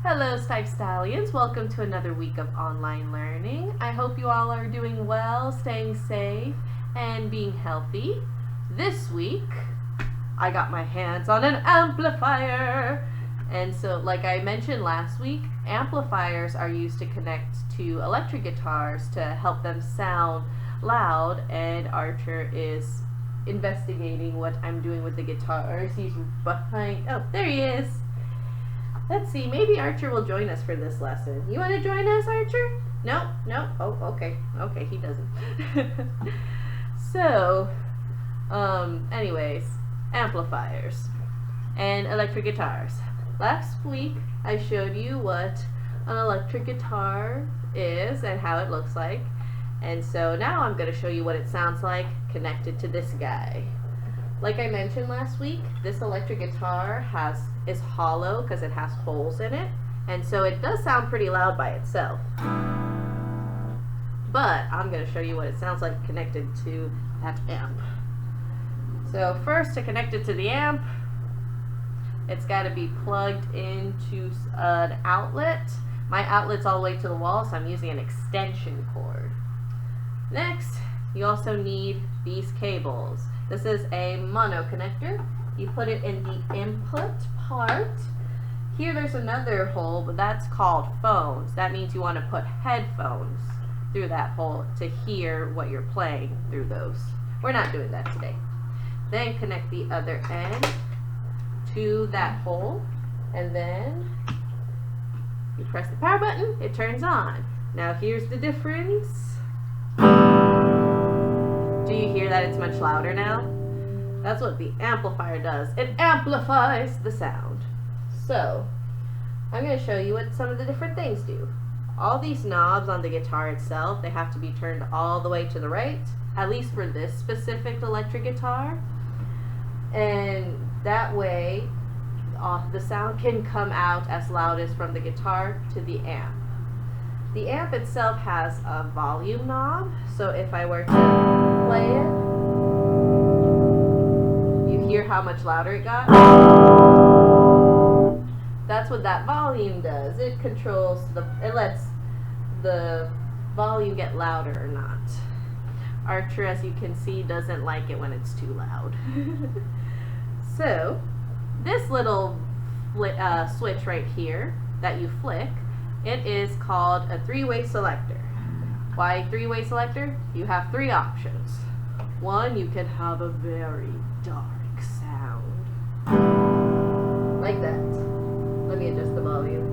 Hello Stipes Stallions, welcome to another week of online learning. I hope you all are doing well, staying safe, and being healthy. This week, I got my hands on an amplifier. And so, like I mentioned last week, amplifiers are used to connect to electric guitars to help them sound loud, and Archer is investigating what I'm doing with the guitars. He's behind, oh, there he is. Let's see, maybe Archer will join us for this lesson. You want to join us, Archer? No? No? Oh, okay. Okay, he doesn't. So, anyways, amplifiers and electric guitars. Last week, I showed you what an electric guitar is and how it looks like. And so now I'm going to show you what it sounds like connected to this guy. Like I mentioned last week, this electric guitar is hollow because it has holes in it, and so it does sound pretty loud by itself. But I'm going to show you what it sounds like connected to that amp. So first, to connect it to the amp, it's got to be plugged into an outlet. My outlet's all the way to the wall, so I'm using an extension cord. Next, you also need these cables. This is a mono connector. You put it in the input part. Here there's another hole, but that's called phones. That means you want to put headphones through that hole to hear what you're playing through those. We're not doing that today. Then connect the other end to that hole, and then you press the power button, it turns on. Now here's the difference. Do you hear that it's much louder now? That's what the amplifier does. It amplifies the sound. So, I'm going to show you what some of the different things do. All these knobs on the guitar itself, they have to be turned all the way to the right, at least for this specific electric guitar. And that way, the sound can come out as loud as from the guitar to the amp. The amp itself has a volume knob, so if I were to play it, you hear how much louder it got? That's what that volume does. It controls it lets the volume get louder or not. Archer, as you can see, doesn't like it when it's too loud. So, this little switch right here that you flick, it is called a three-way selector. Why three-way selector? You have three options. One, you can have a very dark sound. Like that. Let me adjust the volume.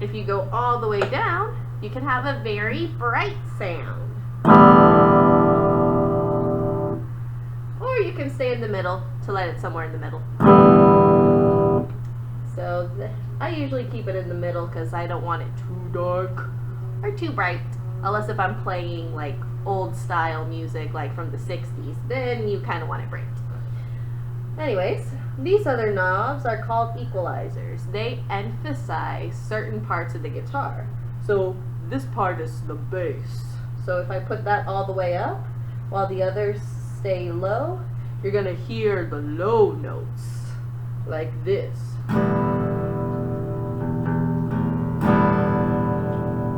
If you go all the way down, you can have a very bright sound. Or you can stay in the middle to let it somewhere in the middle. So I usually keep it in the middle because I don't want it too dark or too bright. Unless if I'm playing like old style music like from the 60s, then you kind of want it bright. Anyways, these other knobs are called equalizers. They emphasize certain parts of the guitar. So this part is the bass. So if I put that all the way up while the others stay low, you're going to hear the low notes like this.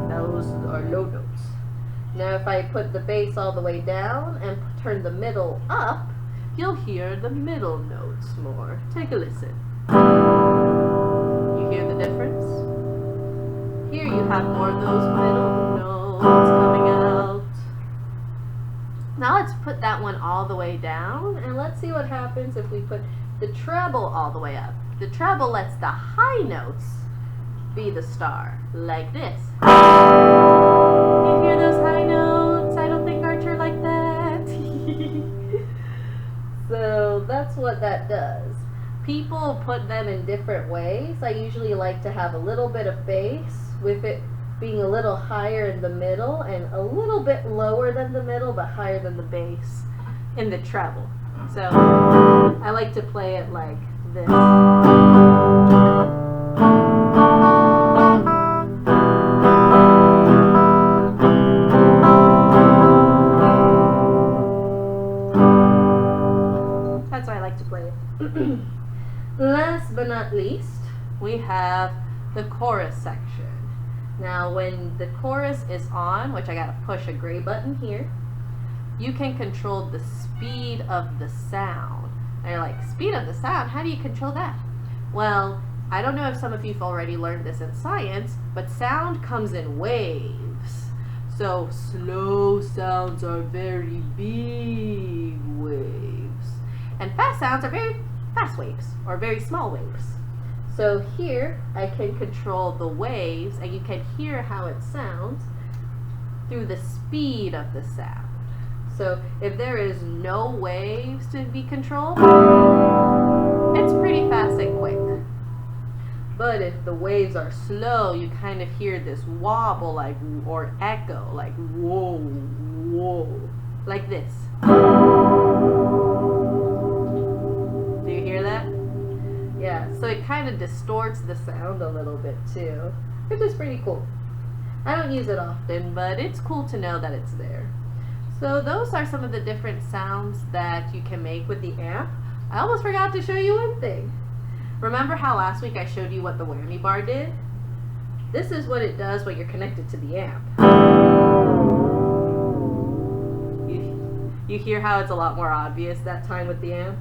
Those are low notes. Now if I put the bass all the way down and turn the middle up, you'll hear the middle notes more. Take a listen. You hear the difference? Here you have more of those middle notes coming out. Now let's put that one all the way down, and let's see what happens if we put the treble all the way up. The treble lets the high notes be the star, like this. You hear those high notes? I don't think Archer liked that. So that's what that does. People put them in different ways. I usually like to have a little bit of bass, with it being a little higher in the middle and a little bit lower than the middle but higher than the bass in the treble. So I like to play it like this. That's why I like to play it. Last but not least, we have the chorus section. Now when the chorus is on, which I gotta push a gray button here, you can control the speed of the sound. And you're like, speed of the sound? How do you control that? Well, I don't know if some of you've already learned this in science, but sound comes in waves. So slow sounds are very big waves. And fast sounds are very fast waves, or very small waves. So here I can control the waves, and you can hear how it sounds through the speed of the sound. So if there is no waves to be controlled, it's pretty fast and quick. But if the waves are slow, you kind of hear this wobble, like, or echo, like whoa, whoa, like this. Do you hear that? Yeah, so it kind of distorts the sound a little bit too, which is pretty cool. I don't use it often, but it's cool to know that it's there. So those are some of the different sounds that you can make with the amp. I almost forgot to show you one thing. Remember how last week I showed you what the whammy bar did? This is what it does when you're connected to the amp. You hear how it's a lot more obvious that time with the amp?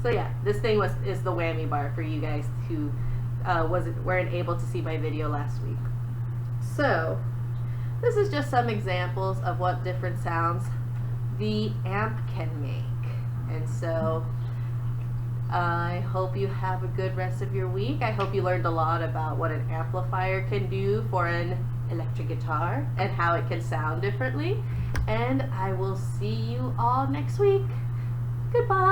So yeah, this thing is the whammy bar for you guys who weren't able to see my video last week. So this is just some examples of what different sounds the amp can make. And so I hope you have a good rest of your week. I hope you learned a lot about what an amplifier can do for an electric guitar and how it can sound differently. And I will see you all next week. Goodbye.